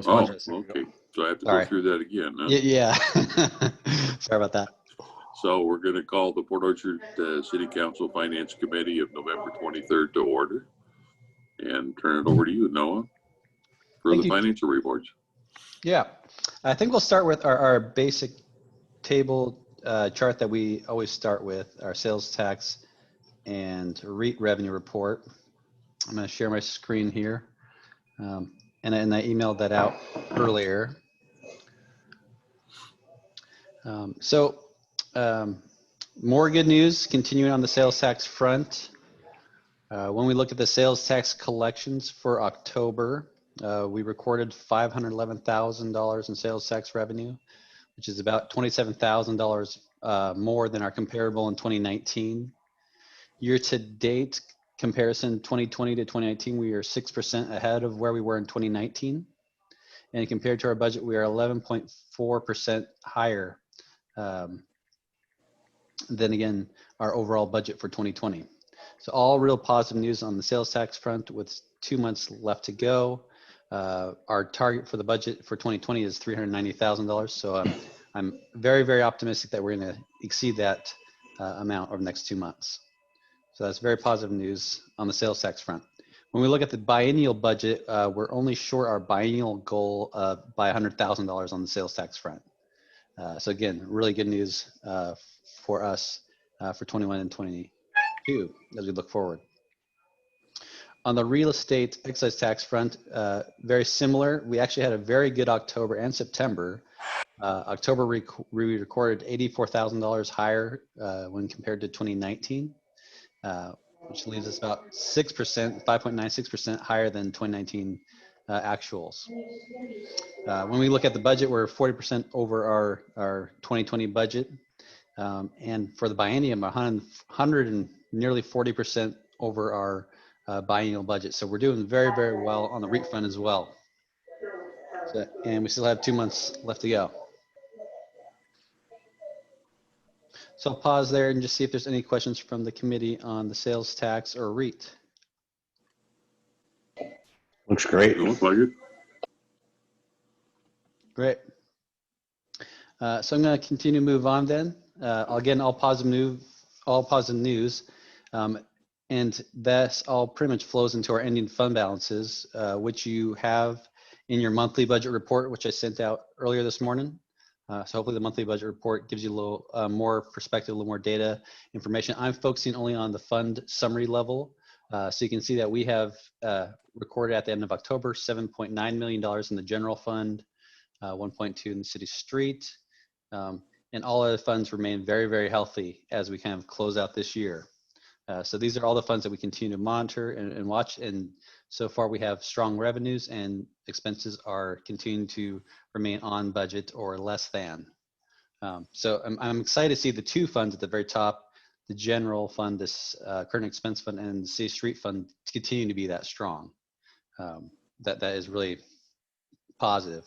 Oh, okay. So I have to Sorry. go through that again. Huh? Yeah. Sorry about that. So we're going to call the Port Orchard City Council Finance Committee of November 23rd to order and turn it over to you, Noah, for Thank the you. financial reports. Yeah, I think we'll start with our basic table chart that we always start with, our sales tax and REIT revenue report. I'm going to share my screen here. And I emailed that out earlier. More good news continuing on the sales tax front. When we look at the sales tax collections for October, we recorded $511,000 in sales tax revenue, which is about $27,000 more than our comparable in 2019. Year to date comparison 2020 to 2019, we are 6% ahead of where we were in 2019. And compared to our budget, we are 11.4% higher than again, our overall budget for 2020. So all real positive news on the sales tax front with 2 months left to go. Our target for the budget for 2020 is $390,000. So I'm very, very optimistic that we're going to exceed that amount over the next 2 months. So that's very positive news on the sales tax front. When we look at the biennial budget, we're only short our biennial goal by $100,000 on the sales tax front. So again, really good news for us for 21 and 22 as we look forward. On the real estate excise tax front, very similar. We actually had a very good October and September. October, we recorded $84,000 higher when compared to 2019, which leaves us about 6%, 5.96% higher than 2019 actuals. When we look at the budget, we're 40% over our 2020 budget. And for the biennium, 100 and nearly 40% over our biennial budget. So we're doing very, very well on the REIT fund as well. So, and we still have 2 months left to go. So I'll pause there and just see if there's any questions from the committee on the sales tax or REIT. Looks great. Looks like it. Great. So I'm going to continue to move on then. Again, all positive news. And that's all pretty much flows into our ending fund balances, which you have in your monthly budget report, which I sent out earlier this morning. So hopefully the monthly budget report gives you a little more perspective, a little more data information. I'm focusing only on the fund summary level. So you can see that we have recorded at the end of October, $7.9 million in the general fund, 1.2 in the city street. And all other funds remain very, very healthy as we kind of close out this year. So these are all the funds that we continue to monitor and watch. And so far we have strong revenues and expenses are continuing to remain on budget or less than. So I'm excited to see the two funds at the very top, the general fund, this current expense fund, and the city street fund to continue to be that strong. That is really positive.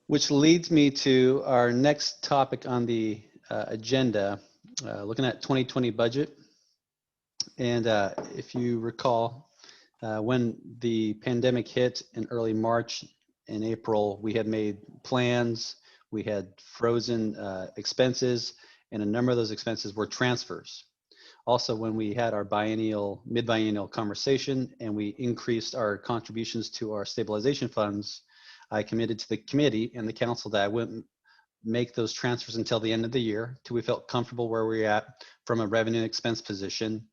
Which leads me to our next topic on the agenda, looking at 2020 budget. And if you recall, when the pandemic hit in early March and April, we had made plans, we had frozen expenses, and a number of those expenses were transfers. Also, when we had our mid-biennial conversation and we increased our contributions to our stabilization funds, I committed to the committee and the council that I wouldn't make those transfers until the end of the year, till we felt comfortable where we're at from a revenue and expense position.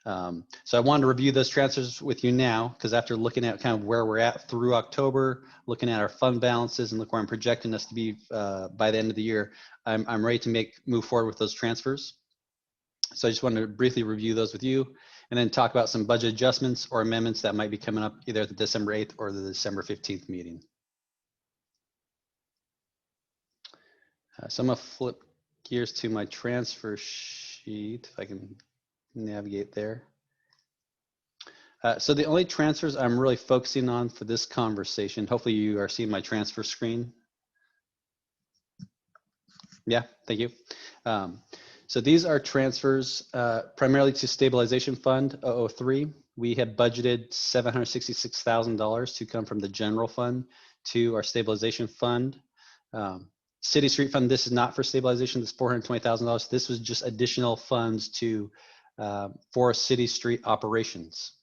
So I wanted to review those transfers with you now, because after looking at kind of where we're at through October, looking at our fund balances and look where I'm projecting us to be by the end of the year, I'm ready to move forward with those transfers. So I just wanted to briefly review those with you and then talk about some budget adjustments or amendments that might be coming up either at the December 8th or the December 15th meeting. So I'm gonna flip gears to my transfer sheet, if I can navigate there. So the only transfers I'm really focusing on for this conversation, hopefully you are seeing my transfer screen. Yeah, thank you. So these are transfers primarily to Stabilization Fund 003. we have budgeted $766,000 to come from the general fund to our stabilization fund. City street fund, this is not for stabilization, this is $420,000. This was just additional funds to for city street operations.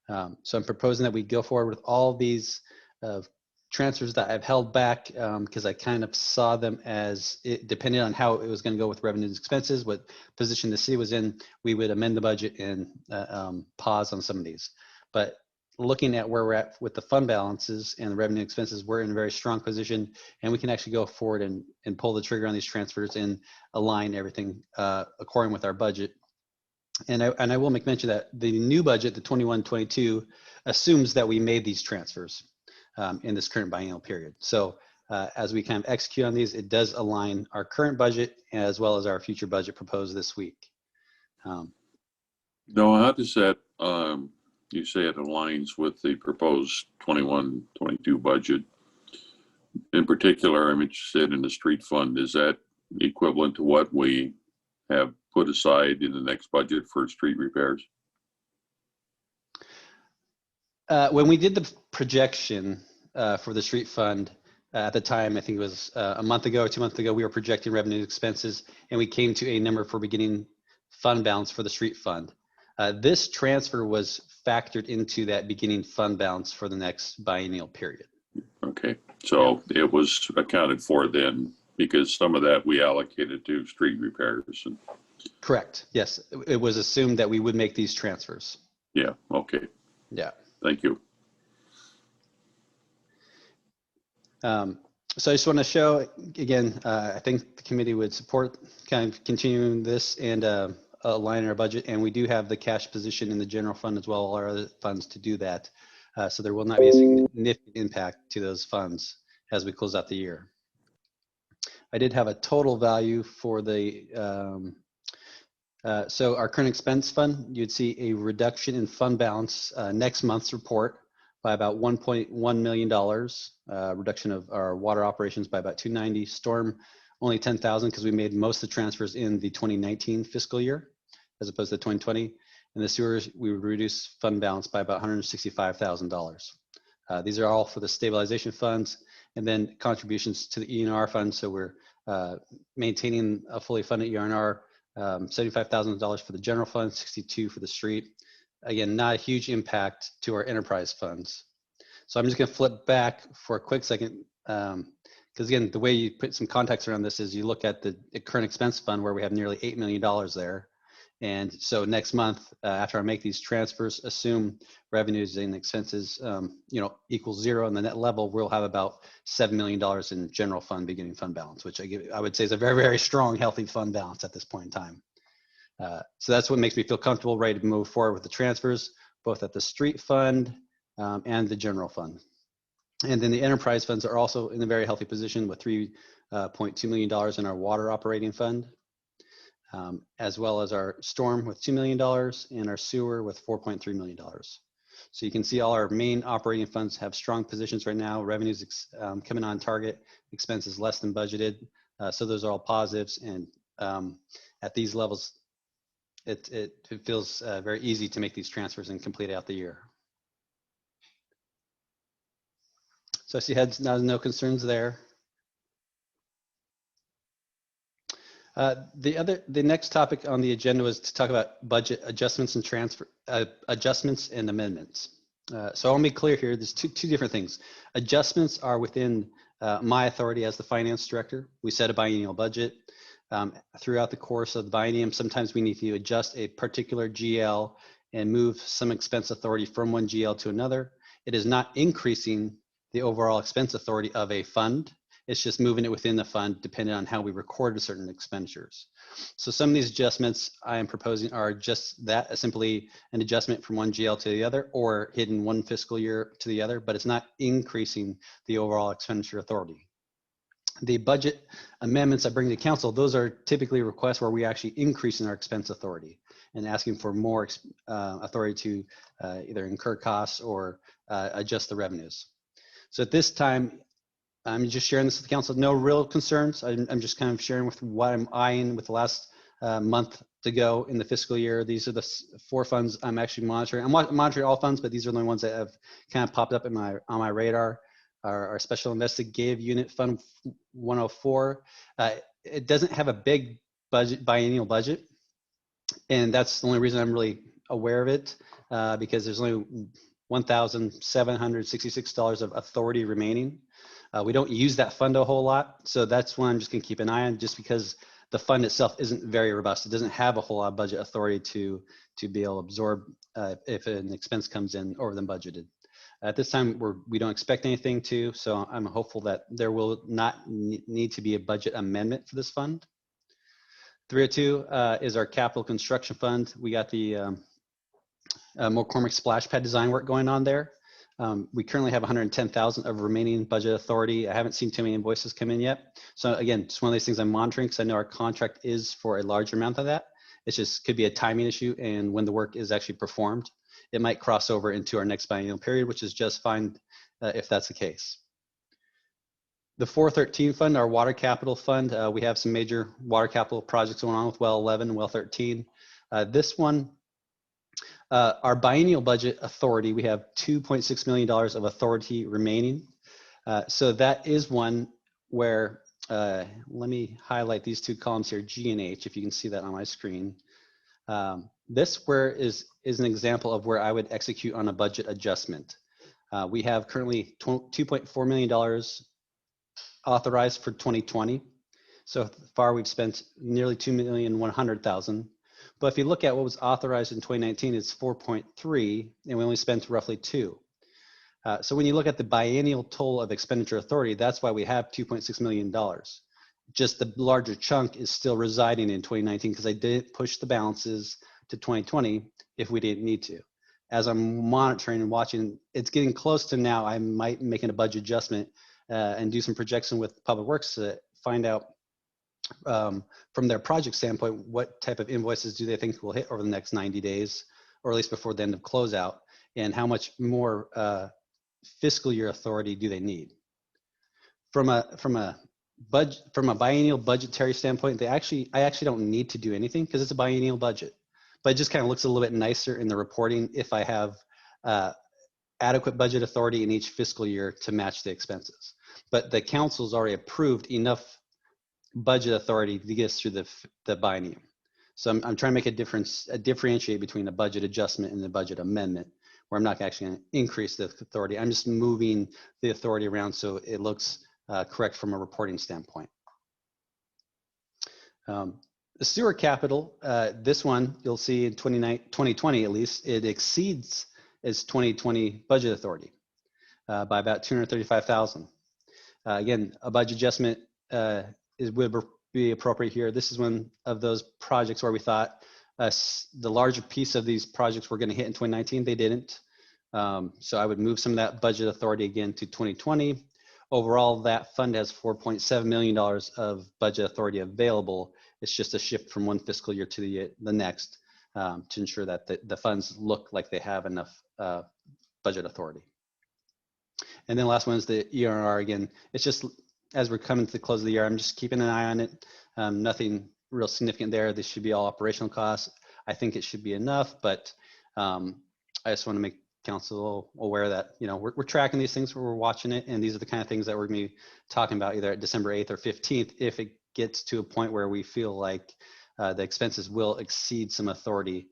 So I'm proposing that we go forward with all these transfers that I've held back because I kind of saw them as, depending on how it was going to go with revenues and expenses, what position the city was in, we would amend the budget and pause on some of these. But looking at where we're at with the fund balances and the revenue expenses, we're in a very strong position, and we can actually go forward and pull the trigger on these transfers and align everything according with our budget. And I will make mention that the new budget, the 21-22, assumes that we made these transfers in this current biennial period. So as we kind of execute on these, it does align our current budget as well as our future budget proposed this week. No, how does that, you say it aligns with the proposed 21-22 budget? In particular, I'm interested in the street fund. Is that equivalent to what we have put aside in the next budget for street repairs? When we did the projection for the street fund at the time, I think it was a month ago or 2 months ago, we were projecting revenue and expenses, and we came to a number for beginning fund balance for the street fund. This transfer was factored into that beginning fund balance for the next biennial period. Okay, so yeah, it was accounted for then, because some of that we allocated to street repairs. And correct. Yes, it was assumed that we would make these transfers. yeah, okay. Yeah. Thank you. So I just want to show again, I think the committee would support kind of continuing this and align our budget. And we do have the cash position in the general fund as well, our other funds to do that. So there will not be a significant impact to those funds as we close out the year. I did have a total value for the, so our current expense fund, you'd see a reduction in fund balance next month's report by about $1.1 million, reduction of our water operations by about 290, storm only 10,000 because we made most of the transfers in the 2019 fiscal year as opposed to 2020. And the sewers, we would reduce fund balance by about $165,000. These are all for the stabilization funds and then contributions to the E&R fund. So we're maintaining a fully funded E&R, $75,000 for the general fund, 62 for the street. Again, not a huge impact to our enterprise funds. So I'm just going to flip back for a quick second. Because again, the way you put some context around this is you look at the current expense fund where we have nearly $8 million there. And so next month, after I make these transfers, assume revenues and expenses, equals zero, and the net level, we'll have about $7 million in general fund beginning fund balance, which I would say is a very, very strong, healthy fund balance at this point in time. So that's what makes me feel comfortable, ready to move forward with the transfers, both at the street fund and the general fund. And then the enterprise funds are also in a very healthy position with $3.2 million in our water operating fund, as well as our storm with $2 million and our sewer with $4.3 million. So you can see all our main operating funds have strong positions right now, revenues coming on target, expenses less than budgeted. So those are all positives. And at these levels, it feels very easy to make these transfers and complete out the year. So I see heads, no concerns there. The next topic on the agenda was to talk about budget adjustments and adjustments and amendments. So I'll be clear here. There's two different things. Adjustments are within my authority as the finance director. We set a biennial budget. Throughout the course of the biennium, sometimes we need to adjust a particular GL and move some expense authority from one GL to another. It is not increasing the overall expense authority of a fund. It's just moving it within the fund depending on how we recorded certain expenditures. So some of these adjustments I am proposing are just that, simply an adjustment from one GL to the other or hidden one fiscal year to the other, but it's not increasing the overall expenditure authority. The budget amendments I bring to council, those are typically requests where we actually increase in our expense authority and asking for more authority to either incur costs or adjust the revenues. So at this time, I'm just sharing this with the council. No real concerns. I'm just kind of sharing with what I'm eyeing with the last month to go in the fiscal year. These are the 4 funds I'm actually monitoring. I'm monitoring all funds, but these are the only ones that have kind of popped up in on my radar. Our Special Investigative Unit Fund 104. It doesn't have a big biennial budget, and that's the only reason I'm really aware of it, because there's only $1,766 of authority remaining. We don't use that fund a whole lot, so that's one I'm just going to keep an eye on, just because the fund itself isn't very robust. It doesn't have a whole lot of budget authority to be able to absorb if an expense comes in over than budgeted. At this time, we don't expect anything to, so I'm hopeful that there will not need to be a budget amendment for this fund. 302 is our capital construction fund. We got the McCormick splash pad design work going on there. We currently have 110,000 of remaining budget authority. I haven't seen too many invoices come in yet. So again, it's one of these things I'm monitoring, because I know our contract is for a larger amount of that. It just could be a timing issue, and when the work is actually performed, it might cross over into our next biennial period, which is just fine if that's the case. The 413 fund, our water capital fund, we have some major water capital projects going on with well 11 and well 13. This one, our biennial budget authority, we have $2.6 million of authority remaining. So that is one where, let me highlight these 2 columns here, G and H, if you can see that on my screen. This is an example of where I would execute on a budget adjustment. We have currently $2.4 million authorized for 2020. So far we've spent nearly $2,100,000. But if you look at what was authorized in 2019, it's 4.3, and we only spent roughly 2. So when you look at the biennial total of expenditure authority, that's why we have $2.6 million. Just the larger chunk is still residing in 2019, because I didn't push the balances to 2020 if we didn't need to. As I'm monitoring and watching, it's getting close to now, I might make a budget adjustment and do some projection with Public Works to find out from their project standpoint, what type of invoices do they think will hit over the next 90 days, or at least before the end of closeout, and how much more fiscal year authority do they need? From a biennial budgetary standpoint, I actually don't need to do anything, because it's a biennial budget. But it just kind of looks a little bit nicer in the reporting if I have adequate budget authority in each fiscal year to match the expenses. But the council's already approved enough budget authority to get us through the biennium. So I'm trying to make a differentiate between a budget adjustment and the budget amendment, where I'm not actually going to increase the authority. I'm just moving the authority around so it looks correct from a reporting standpoint. The sewer capital, this one you'll see in 2020 at least, it exceeds its 2020 budget authority by about 235,000. Again, a budget adjustment would be appropriate here. This is one of those projects where we thought the larger piece of these projects were going to hit in 2019. They didn't. So I would move some of that budget authority again to 2020. Overall, that fund has $4.7 million of budget authority available. It's just a shift from one fiscal year to the next to ensure that the funds look like they have enough budget authority. And then the last one is the ERR again. It's just, as we're coming to the close of the year, I'm just keeping an eye on it. Nothing real significant there. This should be all operational costs. I think it should be enough, but I just want to make council aware that, you know, we're tracking these things, we're watching it, and these are the kind of things that we're going to be talking about either at December 8th or 15th if it gets to a point where we feel like the expenses will exceed some authority,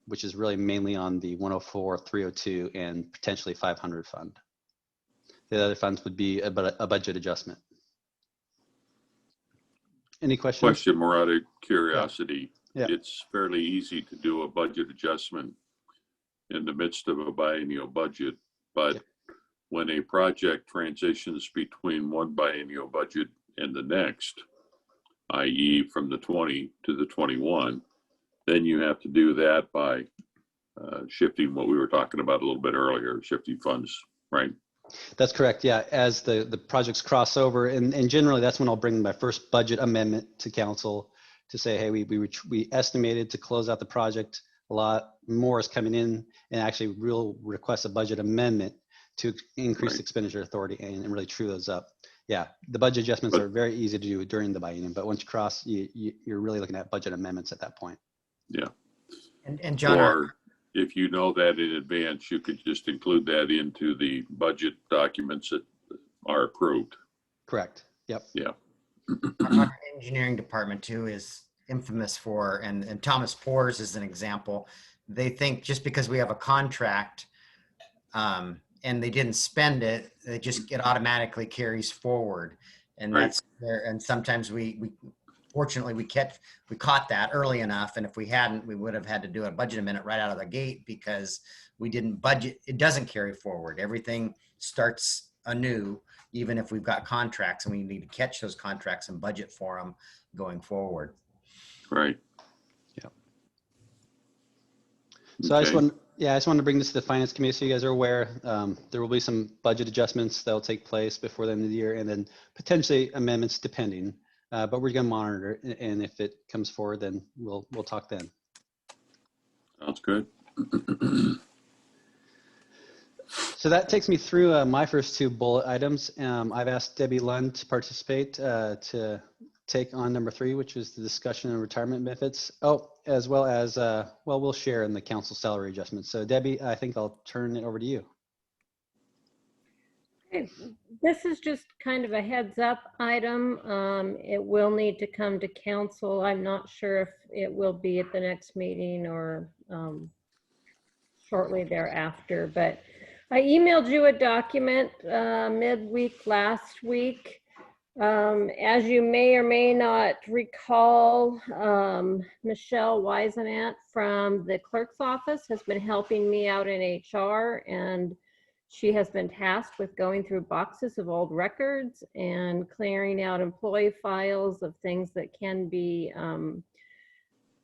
which is really mainly on the 104, 302, and potentially 500 fund. The other funds would be a budget adjustment. Any questions? Question more out of curiosity. Yeah. It's fairly easy to do a budget adjustment in the midst of a biennial budget, but when a project transitions between one biennial budget and the next, i.e. from the 20 to the 21, then you have to do that by shifting what we were talking about a little bit earlier, shifting funds, right? That's correct. Yeah, as the projects cross over, and generally that's when I'll bring my first budget amendment to council to say, hey, we estimated to close out the project. A lot more is coming in, and actually request a budget amendment to increase expenditure authority and really true those up. Yeah, the budget adjustments But- are very easy to do during the biennium, but once you cross, you're really looking at budget amendments at that point. Yeah. And John, Or if you know that in advance, you could just include that into the budget documents that are approved. Correct. Yep. Yeah. our engineering department too is infamous for, and Thomas Poors is an example. They think just because we have a contract and they didn't spend it, it automatically carries forward. And Right. that's there. And sometimes we fortunately we caught that early enough. And if we hadn't, we would have had to do a budget amendment right out of the gate because we didn't budget. It doesn't carry forward. Everything starts anew, even if we've got contracts, and we need to catch those contracts and budget for them going forward. Right. So I just Okay. wanted to bring this to the finance committee so you guys are aware. There will be some budget adjustments that will take place before the end of the year, and then potentially amendments depending. But we're going to monitor it, and if it comes forward, then we'll talk then. Sounds good. So that takes me through my first two bullet items. I've asked Debbie Lund to participate to take on number 3, which is the discussion on retirement benefits. Oh, as well as, we'll share in the council salary adjustments. So Debbie, I think I'll turn it over to you. Okay. This is just kind of a heads up item. It will need to come to council. I'm not sure if it will be at the next meeting or shortly thereafter, but I emailed you a document midweek last week. As you may or may not recall, Michelle Weisenant from the clerk's office has been helping me out in HR, and she has been tasked with going through boxes of old records and clearing out employee files of things that can be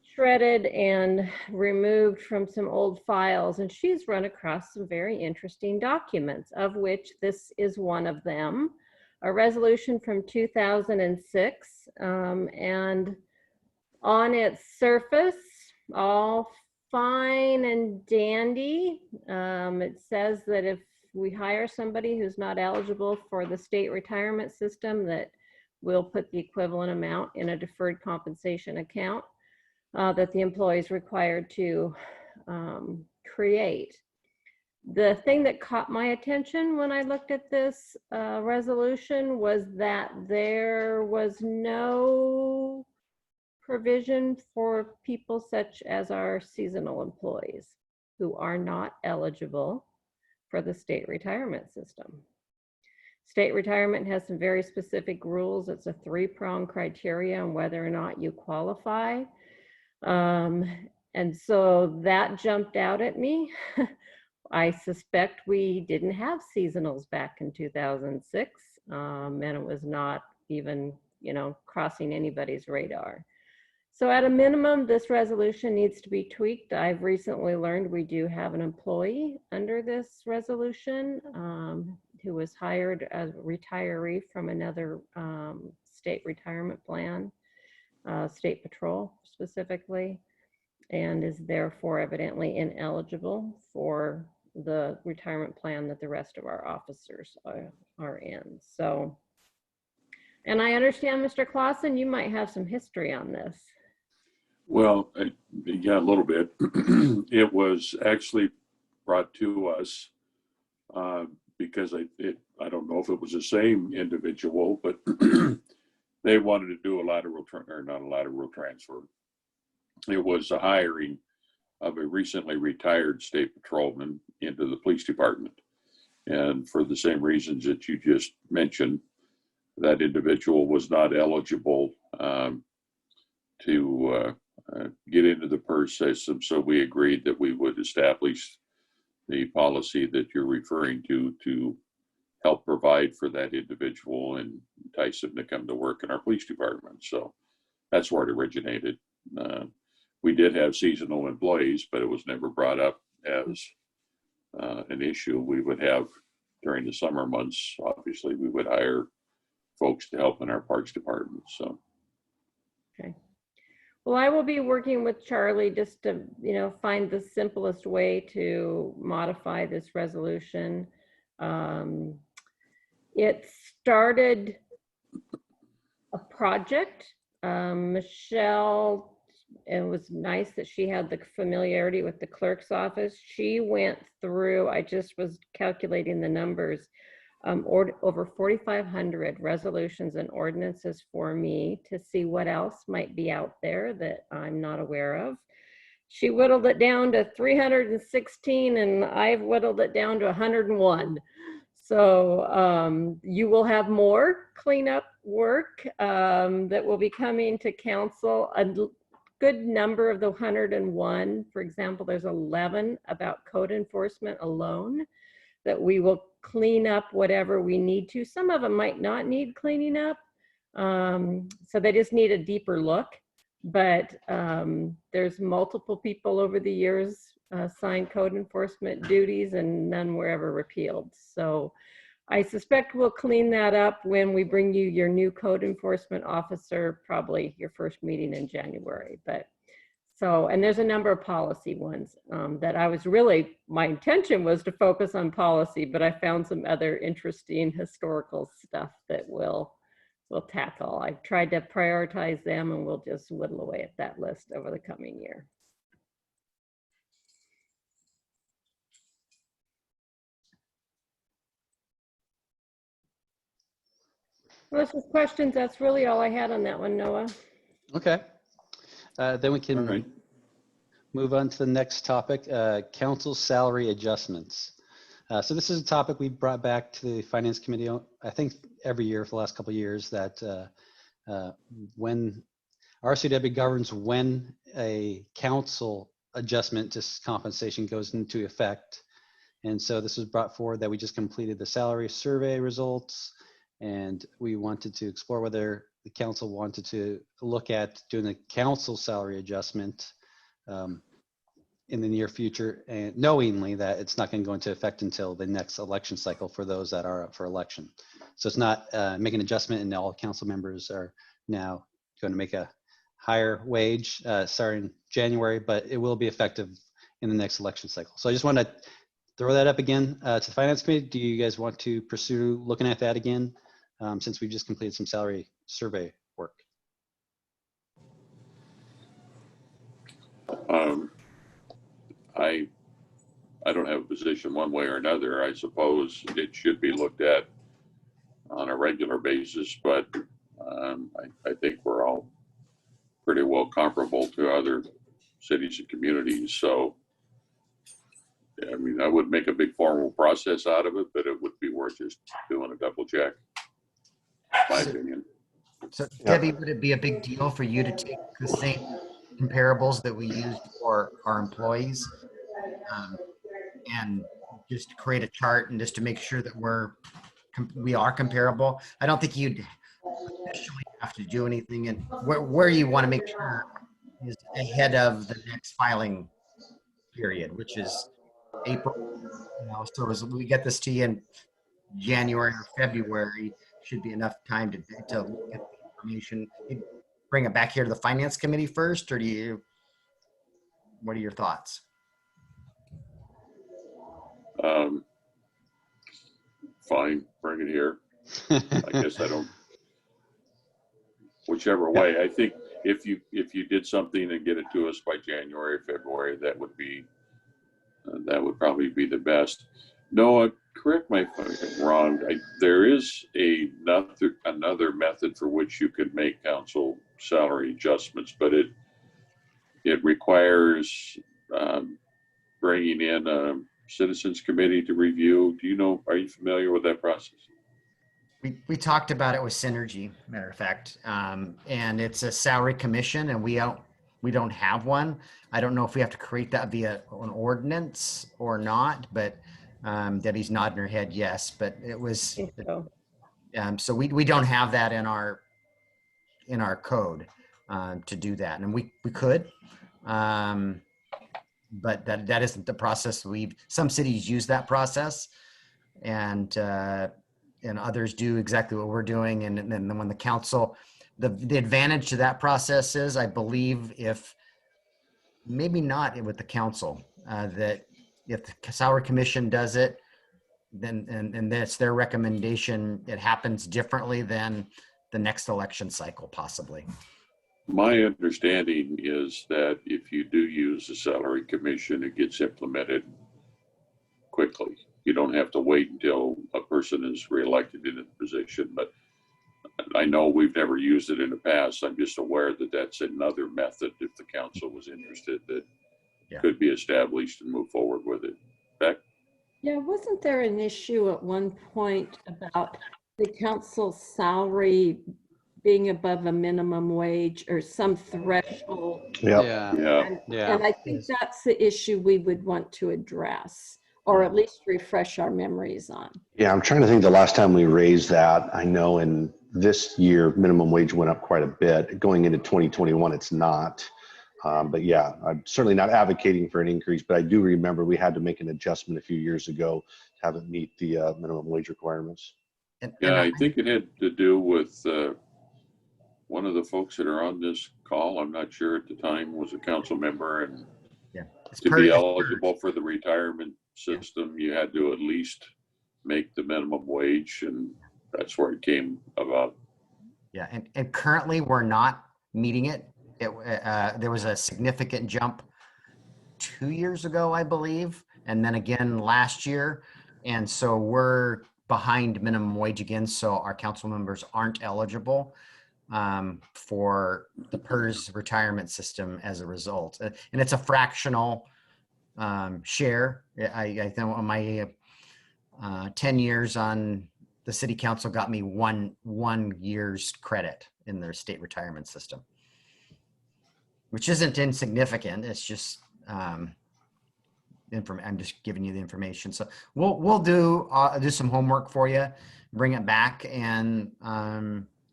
shredded and removed from some old files. And she's run across some very interesting documents, of which this is one of them. A resolution from 2006, and on its surface, all fine and dandy. It says that if we hire somebody who's not eligible for the state retirement system, that we'll put the equivalent amount in a deferred compensation account that the employee is required to create. The thing that caught my attention when I looked at this resolution was that there was no provision for people such as our seasonal employees who are not eligible for the state retirement system. State retirement has some very specific rules. It's a 3-pronged criteria on whether or not you qualify. And so that jumped out at me. I suspect we didn't have seasonals back in 2006, and it was not even, crossing anybody's radar. So at a minimum, this resolution needs to be tweaked. I've recently learned we do have an employee under this resolution who was hired as a retiree from another state retirement plan, state patrol specifically, and is therefore evidently ineligible for the retirement plan that the rest of our officers are in. So, and I understand, Mr. Clausen, you might have some history on this. Well, yeah, a little bit. It was actually brought to us because I don't know if it was the same individual, but they wanted to do a lateral transfer. It was a hiring of a recently retired state patrolman into the police department. And for the same reasons that you just mentioned, that individual was not eligible to get into the PERS system. So we agreed that we would establish the policy that you're referring to help provide for that individual and entice them to come to work in our police department. So that's where it originated. We did have seasonal employees, but it was never brought up as an issue. We would have during the summer months, obviously, we would hire folks to help in our parks department. So. Okay. Well, I will be working with Charlie just to, find the simplest way to modify this resolution. It started a project. Michelle, it was nice that she had the familiarity with the clerk's office. She went through, I just was calculating the numbers, over 4,500 resolutions and ordinances for me to see what else might be out there that I'm not aware of. She whittled it down to 316 and I've whittled it down to 101. So you will have more cleanup work that will be coming to council. A good number of the 101, for example, there's 11 about code enforcement alone that we will clean up whatever we need to. Some of them might not need cleaning up. So they just need a deeper look. But there's multiple people over the years signed code enforcement duties and none were ever repealed. So I suspect we'll clean that up when we bring you your new code enforcement officer, probably your first meeting in January. But so, and there's a number of policy ones that I was really, my intention was to focus on policy, but I found some other interesting historical stuff that we'll tackle. I've tried to prioritize them and we'll just whittle away at that list over the coming year. Unless there's questions, that's really all I had on that one, Noah. Okay. Then we can All right. move on to the next topic, council salary adjustments. So this is a topic we brought back to the Finance Committee, I think every year for the last couple of years, that when RCW governs when a council adjustment to compensation goes into effect. And so this was brought forward that we just completed the salary survey results, and we wanted to explore whether the council wanted to look at doing a council salary adjustment in the near future, and knowingly that it's not going to go into effect until the next election cycle for those that are up for election. So it's not make an adjustment and all council members are now going to make a higher wage starting in January, but it will be effective in the next election cycle. So I just want to throw that up again to the Finance Committee. Do you guys want to pursue looking at that again since we've just completed some salary survey work? I don't have a position one way or another. I suppose it should be looked at on a regular basis, but I think we're all pretty well comparable to other cities and communities. So, yeah, I mean, I would make a big formal process out of it, but it would be worth just doing a double check, my opinion. So Debbie, would it be a big deal for you to take the same comparables that we used for our employees and just create a chart and just to make sure that we are comparable? I don't think you'd officially have to do anything, and where you want to make sure is ahead of the next filing period, which is April. So as we get this to you in January or February, should be enough time to look at the information. Bring it back here to the Finance Committee first, or what are your thoughts? Fine, bring it here. I guess I don't, whichever way. I think if you did something and get it to us by January, February, that would probably be the best. Noah, correct me if I'm wrong. There is another method for which you could make council salary adjustments, but it requires bringing in a citizens committee to review. Do you know? Are you familiar with that process? We talked about it with Synergy, matter of fact, and it's a salary commission, and we don't have one. I don't know if we have to create that via an ordinance or not, but Debbie's nodding her head yes. But it was so we don't have that in our code to do that, and we could, but that isn't the process. Some cities use that process, and others do exactly what we're doing. And then when the council, the advantage to that process is, I believe, if maybe not with the council, that if the salary commission does it, then, and that's their recommendation. It happens differently than the next election cycle, possibly. My understanding is that if you do use the salary commission, it gets implemented quickly. You don't have to wait until a person is reelected in a position, but I know we've never used it in the past. I'm just aware that that's another method, if the council was interested, that could be established and move forward with it. Beck? Yeah, wasn't there an issue at one point about the council's salary being above a minimum wage or some threshold? Yeah. Yeah. And I think that's the issue we would want to address, or at least refresh our memories on. Yeah, I'm trying to think the last time we raised that. I know in this year, minimum wage went up quite a bit. Going into 2021, it's not. But yeah, I'm certainly not advocating for an increase, but I do remember we had to make an adjustment a few years ago to have it meet the minimum wage requirements. Yeah, I think it had to do with one of the folks that are on this call. I'm not sure at the time, was a council member, and to be eligible for the retirement system, you had to at least make the minimum wage, and that's where it came about. Yeah, and currently we're not meeting it. There was a significant jump 2 years ago, I believe, and then again last year. And so we're behind minimum wage again. So our council members aren't eligible for the PERS retirement system as a result. And it's a fractional share. I think my 10 years on the city council got me one year's credit in their state retirement system, which isn't insignificant. It's just I'm just giving you the information. So we'll do some homework for you, bring it back, and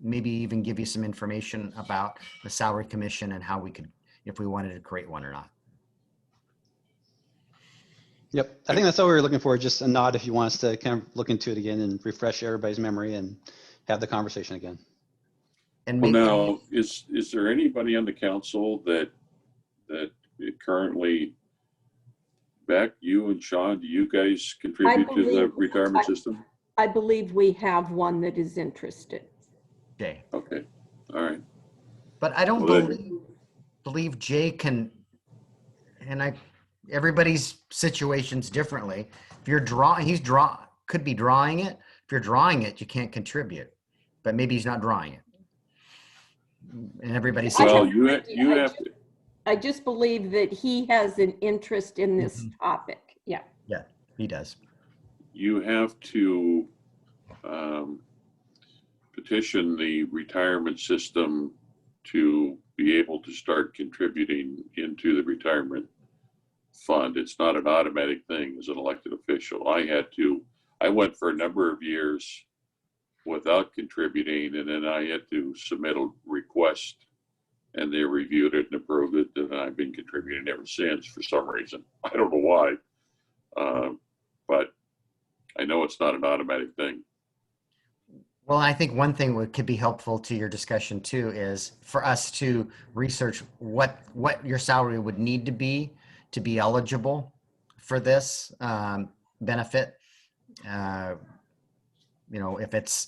maybe even give you some information about the salary commission and how we could, if we wanted to create one or not. Yep. I think that's all we were looking for. Just a nod if you want us to kind of look into it again and refresh everybody's memory and have the conversation again. And well, now, is there anybody on the council that currently, Beck, you and Sean, do you guys contribute to the retirement system? I believe we have one that is interested. Jay. Okay. All right. But I don't believe Jay can, and everybody's situation's differently. If you're could be drawing it. If you're drawing it, you can't contribute, but maybe he's not drawing it. And everybody's you have to. I just believe that he has an interest in this topic. Yeah. Yeah, he does. You have to petition the retirement system to be able to start contributing into the retirement fund. It's not an automatic thing as an elected official. I went for a number of years without contributing, and then I had to submit a request, and they reviewed it and approved it, and I've been contributing ever since for some reason. I don't know why, but I know it's not an automatic thing. Well, I think one thing that could be helpful to your discussion too is for us to research what your salary would need to be eligible for this benefit. If it's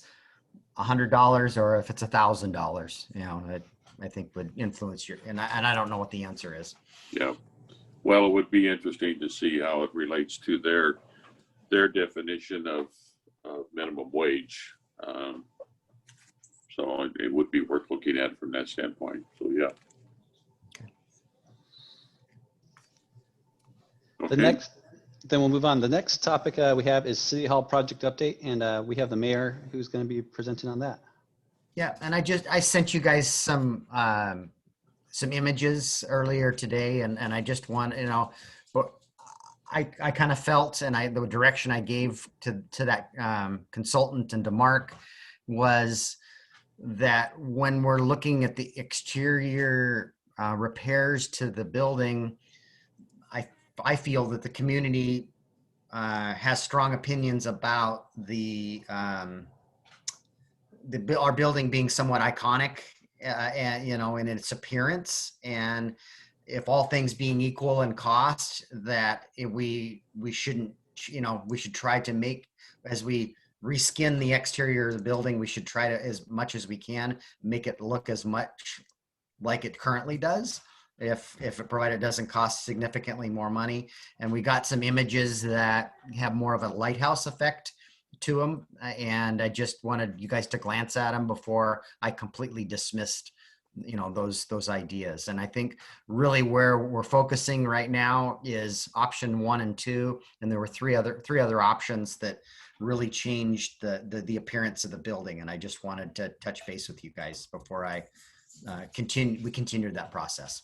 $100 or if it's $1,000, I think would influence and I don't know what the answer is. Yeah. Well, it would be interesting to see how it relates to their definition of minimum wage. So it would be worth looking at from that standpoint. So yeah. Okay. Then we'll move on. The next topic we have is City Hall project update, and we have the mayor who's going to be presenting on that. Yeah, and I sent you guys some images earlier today, and I just want but I kind of felt, and the direction I gave to that consultant and to Mark was that when we're looking at the exterior repairs to the building, I feel that the community has strong opinions about our building being somewhat iconic, in its appearance, and if all things being equal in cost, that we should try to make as we reskin the exterior of the building, we should try to, as much as we can, make it look as much like it currently does. If provided it doesn't cost significantly more money. And we got some images that have more of a lighthouse effect to them. And I just wanted you guys to glance at them before I completely dismissed, those ideas. And I think really where we're focusing right now is option 1 and 2. And there were three other options that really changed the appearance of the building. And I just wanted to touch base with you guys before I continued that process.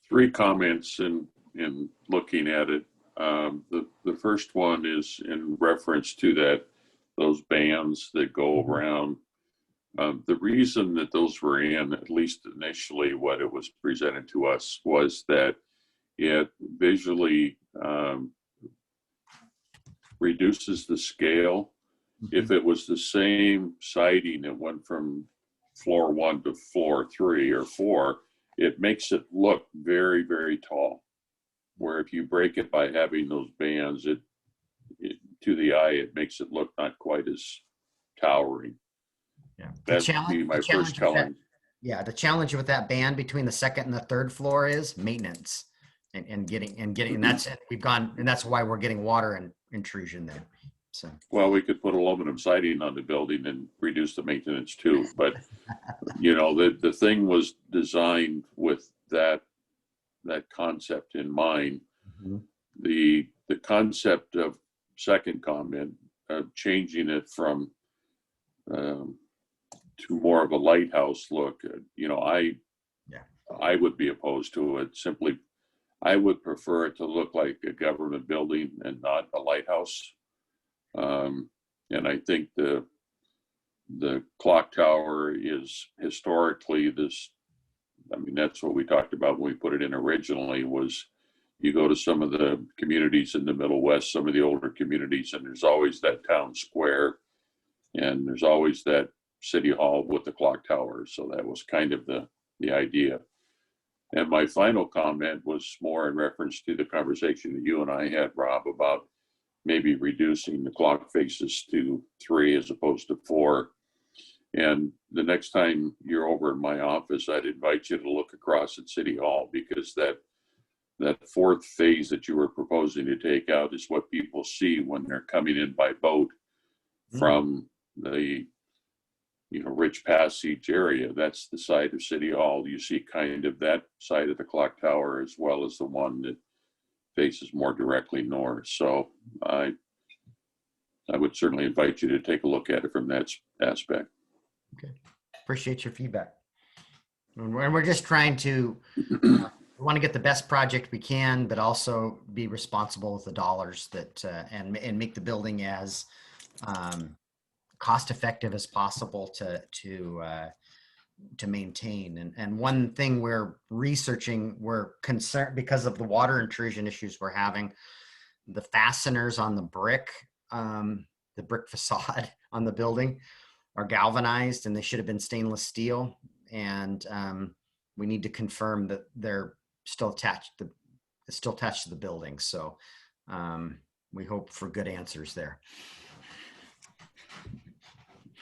3 comments in looking at it. The first one is in reference to those bands that go around. The reason that those were in, at least initially what it was presented to us, was that it visually reduces the scale. If it was the same siding that went from floor 1 to floor 3 or 4, it makes it look very, very tall. Where if you break it by having those bands, it to the eye, it makes it look not quite as towering. Yeah. That'd be my first telling. Yeah, the challenge with that band between the 2nd and the 3rd floor is maintenance and getting, and that's it. And that's why we're getting water and intrusion there. So, well, we could put aluminum siding on the building and reduce the maintenance too. But the thing was designed with that concept in mind. mm-hmm. The concept of second comment of changing it from to more of a lighthouse look. I would be opposed to it. Simply, I would prefer it to look like a government building and not a lighthouse. And I think the clock tower is historically this. I mean, that's what we talked about when we put it in originally. Was you go to some of the communities in the Middle West, some of the older communities, and there's always that town square, and there's always that city hall with the clock tower. So that was kind of the idea. And my final comment was more in reference to the conversation that you and I had, Rob, about maybe reducing the clock faces to 3 as opposed to 4. And the next time you're over in my office, I'd invite you to look across at City Hall, because that 4th phase that you were proposing to take out is what people see when they're coming in by boat from the Rich Passage area. That's the side of City Hall. You see kind of that side of the clock tower as well as the one that faces more directly north. So I would certainly invite you to take a look at it from that aspect. Okay. Appreciate your feedback. And we're just trying to, we want to get the best project we can, but also be responsible with the dollars that, and make the building as cost effective as possible to maintain. And one thing we're researching, we're concerned because of the water intrusion issues we're having, the fasteners on the brick facade on the building are galvanized, and they should have been stainless steel. And we need to confirm that they're still attached to the building. So we hope for good answers there.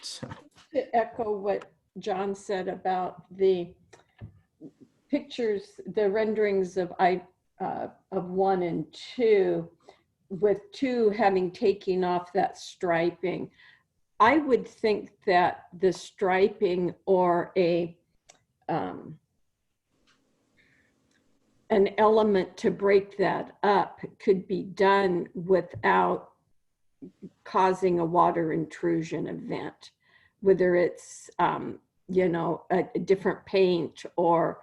So. To echo what John said about the pictures, the renderings of 1 and 2, with 2 having taken off that striping, I would think that the striping or an element to break that up could be done without causing a water intrusion event, whether it's a different paint or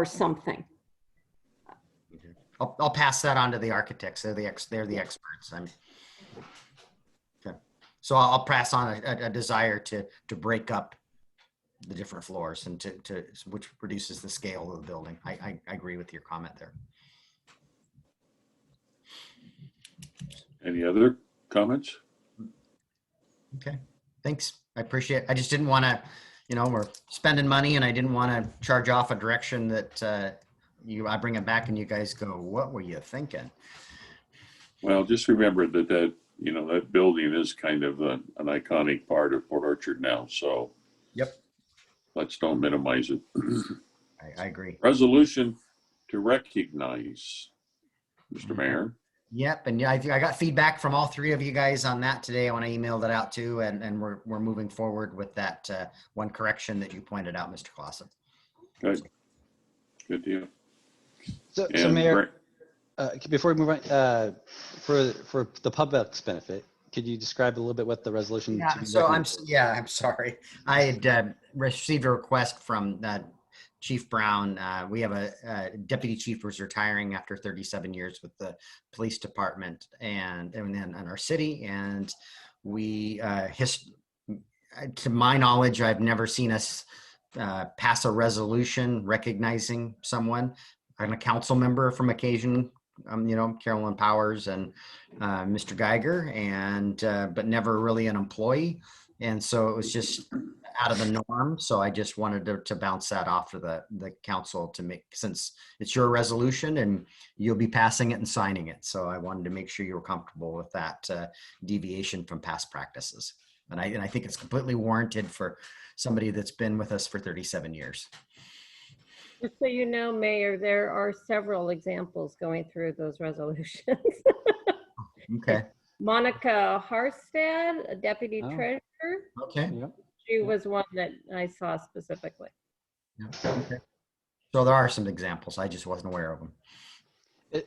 something. I'll pass that on to the architects. They're the experts. Okay. So I'll pass on a desire to break up the different floors and to which reduces the scale of the building. I agree with your comment there. Any other comments? Okay, thanks. I appreciate it. I just didn't want to, we're spending money, and I didn't want to charge off a direction that I bring it back and you guys go, what were you thinking? Well, just remember that you know, that building is kind of an iconic part of Port Orchard now. So Yep. let's don't minimize it. I agree. Resolution to recognize, Mr. Mayor. Yep, and yeah, I got feedback from all three of you guys on that today. I want to email that out too, and we're moving forward with that one correction that you pointed out, Mr. Clausen. Good. Good deal. So And Mayor, before we move on, for the public's benefit, could you describe a little bit what the resolution? Yeah, to be so I'm recognized is? I'm sorry. I had received a request from Chief Brown. We have a deputy chief who's retiring after 37 years with the police department and in our city. And we, to my knowledge, I've never seen us pass a resolution recognizing someone. I'm a council member from occasion, you know, Carolyn Powers and Mr. Geiger, and but never really an employee. And so it was just out of the norm. So I just wanted to bounce that off to the council to make, since it's your resolution and you'll be passing it and signing it. So I wanted to make sure you were comfortable with that deviation from past practices. And I think it's completely warranted for somebody that's been with us for 37 years. Just so you know, Mayor, there are several examples going through those resolutions. Okay. Monica Harstad, a deputy Oh. treasurer. Okay. Yep. She was one that I saw specifically. Okay. So there are some examples. I just wasn't aware of them.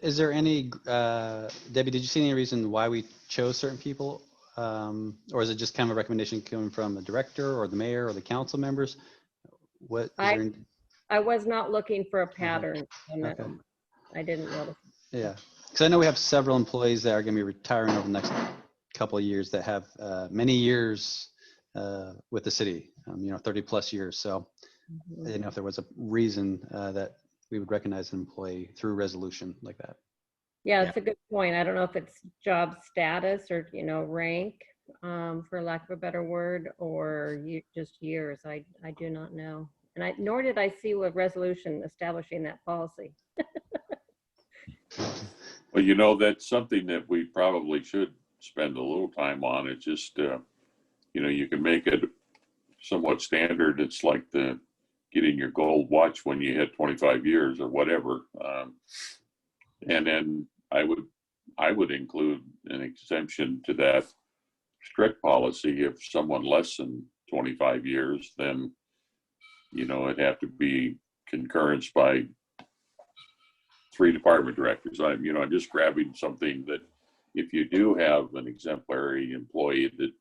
Is there any, Debbie, did you see any reason why we chose certain people? Or is it just kind of a recommendation coming from the director or the mayor or the council members? What is there any- I was not looking for a pattern. On that. Okay. I didn't notice. Yeah, because I know we have several employees that are going to be retiring over the next couple of years that have many years with the city, 30 plus years. So I didn't know if there was a reason that we would recognize an employee through resolution like that. Yeah, it's a good point. I don't know if it's job status or, rank, for lack of a better word, or just years. I do not know. And nor did I see a resolution establishing that policy. Well, that's something that we probably should spend a little time on. It's just, you can make it somewhat standard. It's like getting your gold watch when you hit 25 years or whatever. And then I would include an exemption to that strict policy. If someone less than 25 years, then, it'd have to be concurrence by 3 department directors. I'm just grabbing something that if you do have an exemplary employee that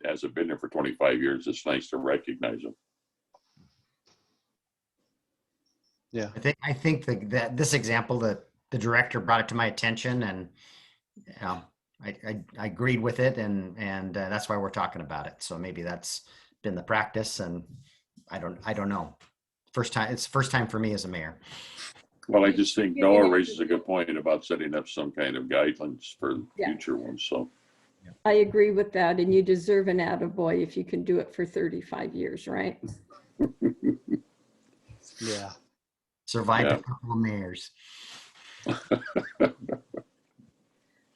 hasn't been there for 25 years, it's nice to recognize them. Yeah. I think that this example, the director brought it to my attention, and I agreed with it, and that's why we're talking about it. So maybe that's been the practice, and I don't know. It's the first time for me as a mayor. Well, I just think Noah raises a good point about setting up some kind of guidelines for future ones. So I agree with that. And you deserve an attaboy if you can do it for 35 years, right? Yeah. Survived a couple of mayors.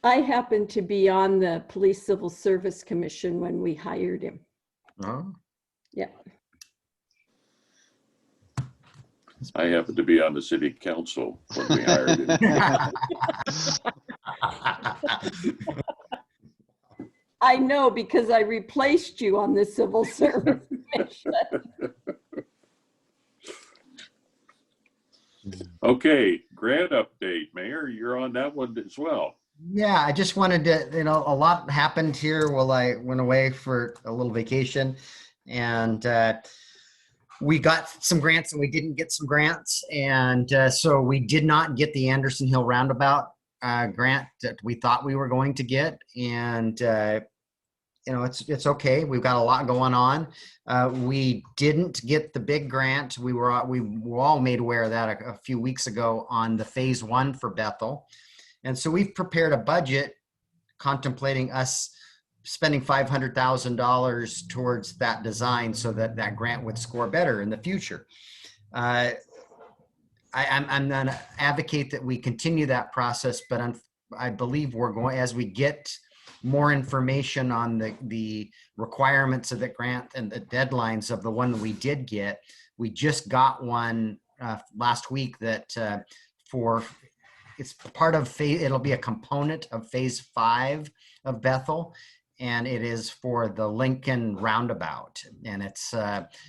I happened to be on the Police Civil Service Commission when we hired him. Oh. Yeah. I happened to be on the city council when we hired him. I know, because I replaced you on the Civil Service Commission. Okay, grant update, Mayor. You're on that one as well. Yeah, I just wanted to, a lot happened here while I went away for a little vacation, and we got some grants and we didn't get some grants. And so we did not get the Anderson Hill Roundabout grant that we thought we were going to get. And, it's okay. We've got a lot going on. We didn't get the big grant. We were all made aware of that a few weeks ago on the phase 1 for Bethel. And so we've prepared a budget contemplating us spending $500,000 towards that design so that grant would score better in the future. I'm going to advocate that we continue that process, but I believe we're going, as we get more information on the requirements of the grant and the deadlines of the one that we did get. We just got one last week that it's part of it'll be a component of phase 5 of Bethel, and it is for the Lincoln Roundabout, and it's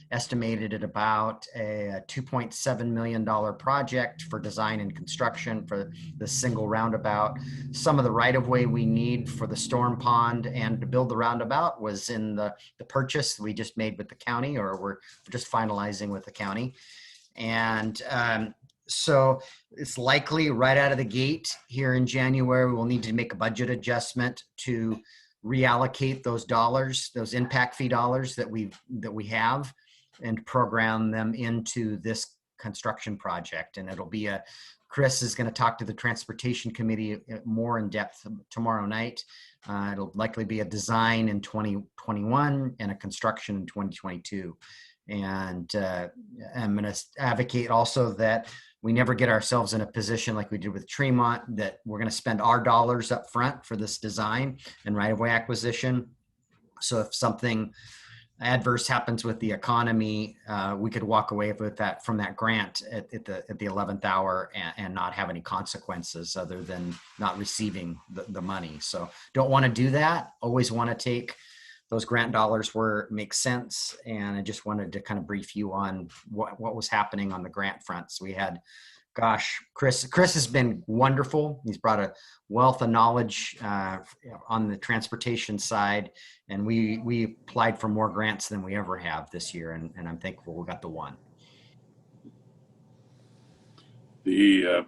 estimated at about a $2.7 million project for design and construction for the single roundabout. Some of the right-of-way we need for the storm pond and to build the roundabout was in the purchase we just made with the county, or we're just finalizing with the county. And so it's likely right out of the gate here in January, we'll need to make a budget adjustment to reallocate those dollars, those impact fee dollars that we have, and program them into this construction project. And it'll be Chris is going to talk to the transportation committee more in depth tomorrow night. It'll likely be a design in 2021 and a construction in 2022. And I'm going to advocate also that we never get ourselves in a position like we did with Tremont, that we're going to spend our dollars up front for this design and right-of-way acquisition. So if something adverse happens with the economy, we could walk away with that from that grant at the 11th hour and not have any consequences other than not receiving the money. So don't want to do that. Always want to take those grant dollars where it makes sense. And I just wanted to kind of brief you on what was happening on the grant front. So we had, Chris has been wonderful. He's brought a wealth of knowledge on the transportation side. And we applied for more grants than we ever have this year. And I'm thankful we got the one. The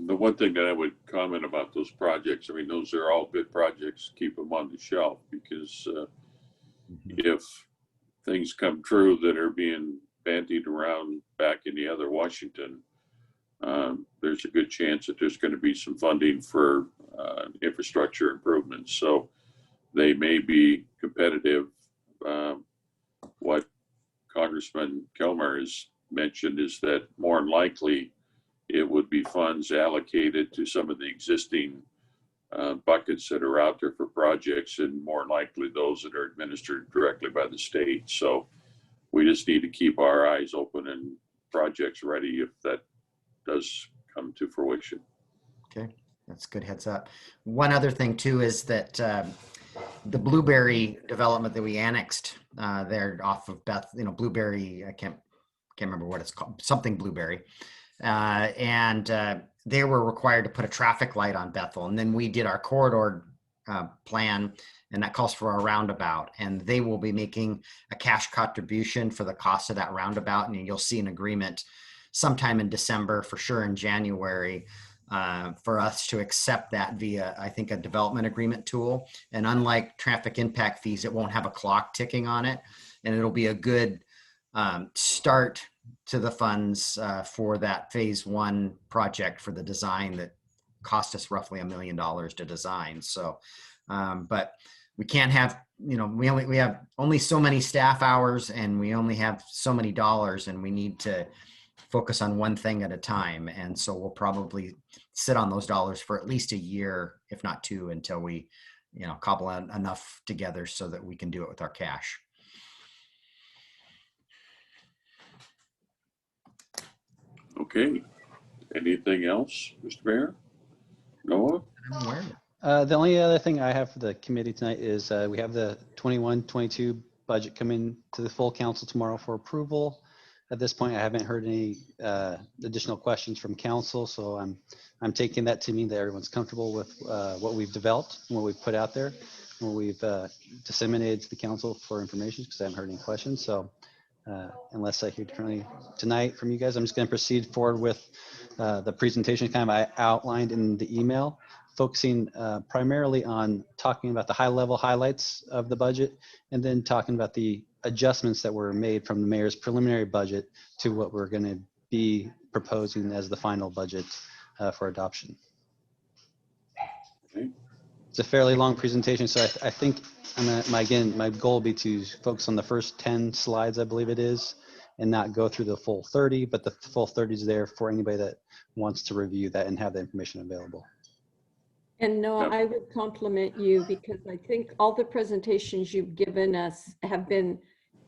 one thing that I would comment about those projects, I mean, those are all good projects. Keep them on the shelf, because if things come true that are being bandied around back in the other Washington, there's a good chance that there's going to be some funding for infrastructure improvements. So they may be competitive. What Congressman Kilmer has mentioned is that more than likely it would be funds allocated to some of the existing buckets that are out there for projects, and more likely those that are administered directly by the state. So we just need to keep our eyes open and projects ready if that does come to fruition. Okay, that's good heads up. One other thing too is that the Blueberry development that we annexed there off of Blueberry, I can't remember what it's called, something Blueberry. And they were required to put a traffic light on Bethel. And then we did our corridor plan, and that calls for a roundabout. And they will be making a cash contribution for the cost of that roundabout. And you'll see an agreement sometime in December, for sure in January, for us to accept that via, I think, a development agreement tool. And unlike traffic impact fees, it won't have a clock ticking on it. And it'll be a good start to the funds for that phase 1 project for the design that cost us roughly $1 million to design. So, but we can't have, we have only so many staff hours, and we only have so many dollars, and we need to focus on one thing at a time. And so we'll probably sit on those dollars for at least a year, if not 2, until we, cobble enough together so that we can do it with our cash. Okay. Anything else, Mr. Mayor? Noah? The only other thing I have for the committee tonight is we have the 21-22 budget coming to the full council tomorrow for approval. At this point, I haven't heard any additional questions from council, so I'm taking that to mean that everyone's comfortable with what we've developed and what we've put out there, and what we've disseminated to the council for information, because I haven't heard any questions. So unless I hear differently tonight from you guys, I'm just going to proceed forward with the presentation kind of I outlined in the email, focusing primarily on talking about the high-level highlights of the budget, and then talking about the adjustments that were made from the mayor's preliminary budget to what we're going to be proposing as the final budget for adoption. Okay. It's a fairly long presentation, so I think my goal will be to focus on the first 10 slides, I believe it is, and not go through the full 30, but the full 30 is there for anybody that wants to review that and have the information available. And no, Yep. I would compliment you because I think all the presentations you've given us have been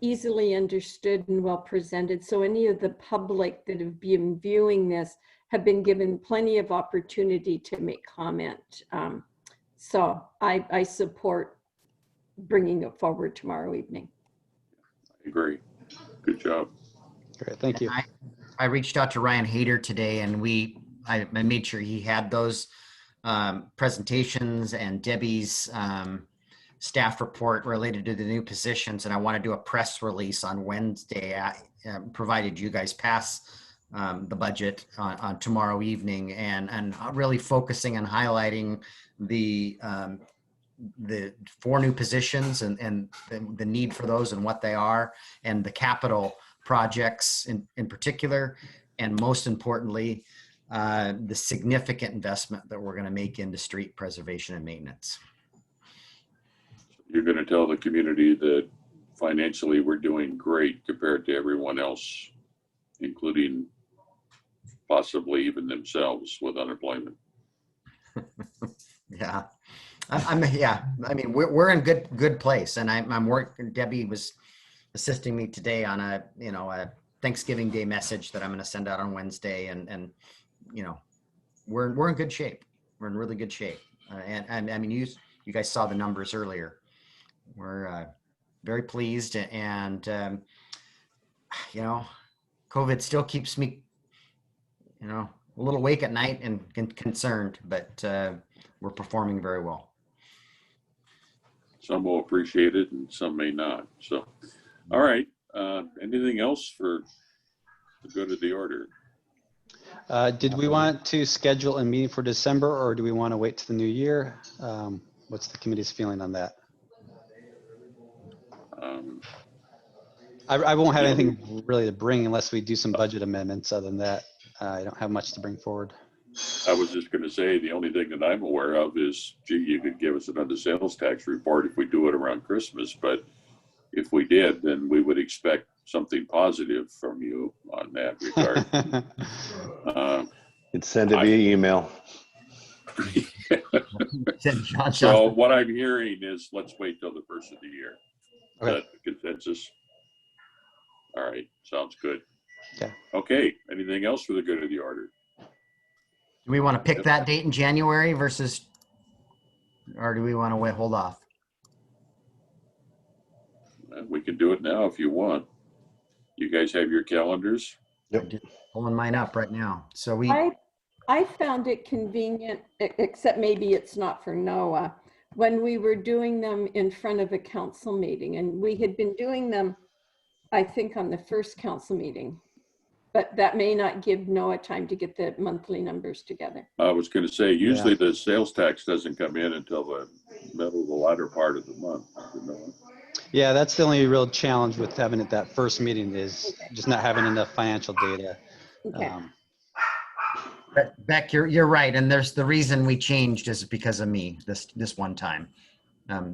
easily understood and well presented. So any of the public that have been viewing this have been given plenty of opportunity to make comment. So I support bringing it forward tomorrow evening. I agree. Good job. Great, thank you. I reached out to Ryan Hayter today, and I made sure he had those presentations and Debbie's staff report related to the new positions. And I want to do a press release on Wednesday, provided you guys pass the budget on tomorrow evening, and really focusing on highlighting the 4 new positions and the need for those and what they are, and the capital projects in particular, and most importantly, the significant investment that we're going to make into street preservation and maintenance. You're going to tell the community that financially we're doing great compared to everyone else, including possibly even themselves with unemployment. Yeah. I mean, we're in good place, and I'm working. Debbie was assisting me today on a Thanksgiving Day message that I'm going to send out on Wednesday, and we're in good shape. We're in really good shape, and I mean, you guys saw the numbers earlier. We're very pleased, and COVID still keeps me a little awake at night and concerned, but we're performing very well. Some will appreciate it and some may not. So, all right. Anything else for the good of the order? Did we want to schedule a meeting for December, or do we want to wait to the new year? What's the committee's feeling on that? I won't have anything really to bring unless we do some budget amendments. Other than that, I don't have much to bring forward. I was just going to say, the only thing that I'm aware of is, gee, you could give us another sales tax report if we do it around Christmas. But if we did, then we would expect something positive from you on that regard. You'd send it via email. So what I'm hearing is, let's wait till the first of the year. Okay. Is that the consensus? All right, sounds good. Okay. Okay, anything else for the good of the order? Do we want to pick that date in January or do we want to hold off? We can do it now if you want. You guys have your calendars? Yep. Pulling mine up right now. So I found it convenient, except maybe it's not for Noah, when we were doing them in front of a council meeting, and we had been doing them, I think, on the first council meeting, but that may not give Noah time to get the monthly numbers together. I was going to say, usually the sales tax doesn't come in until the middle of the latter part of the month. Yeah, that's the only real challenge with having it that first meeting is just not having enough financial data. Okay. Beck, you're right, and there's the reason we changed is because of me this one time.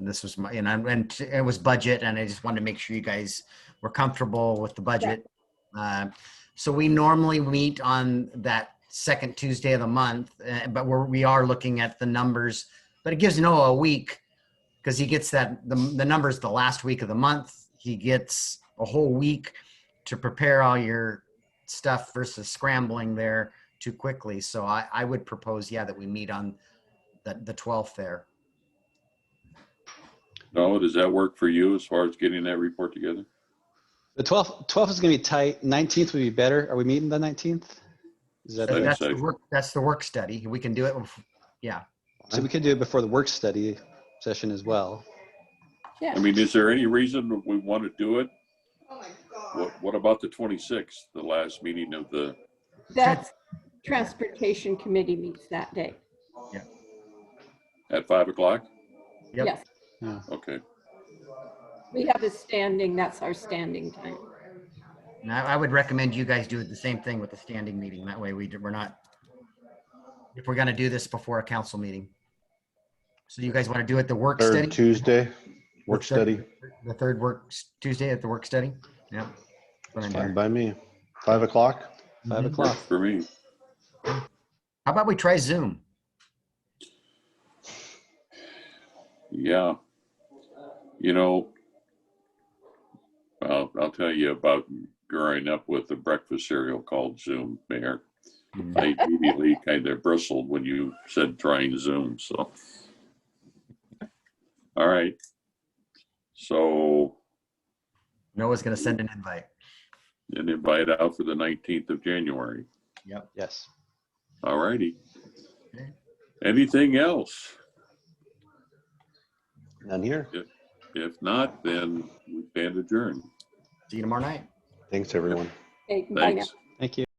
This was my and it was budget, and I just wanted to make sure you guys were comfortable with the budget. So we normally meet on that second Tuesday of the month, but we are looking at the numbers. But it gives Noah a week because he gets the numbers the last week of the month. He gets a whole week to prepare all your stuff versus scrambling there too quickly. So I would propose, that we meet on the 12th there. No, does that work for you as far as getting that report together? The 12th is going to be tight. 19th would be better. Are we meeting the 19th? Is that That's the work study. We can do it. Yeah. So we could do it before the work study session as well. Yeah. I mean, is there any reason we want to do it? What about the 26th, the last meeting of the? That's Transportation Committee meets that day. Yeah. At 5 o'clock? Yep. Yes. Yeah. Okay. We have that's our standing time. And I would recommend you guys do the same thing with the standing meeting. That way we're not, if we're going to do this before a council meeting. So you guys want to do it the work Third study? Tuesday, work study. The third Tuesday at the work study? Yeah. Fine by me. 5 o'clock. 5 o'clock. Works for me. How about we try Zoom? Yeah. You know, I'll tell you about growing up with a breakfast cereal called Zoom, Mayor. I immediately kind of bristled when you said trying Zoom. So, all right. So, Noah's going to send an invite. an invite out for the 19th of January. Yep. Yes. All righty. Okay. Anything else? None here. If not, then we stand adjourned. See you tomorrow night. Thanks, everyone. Okay, bye now. Thanks. Thank you.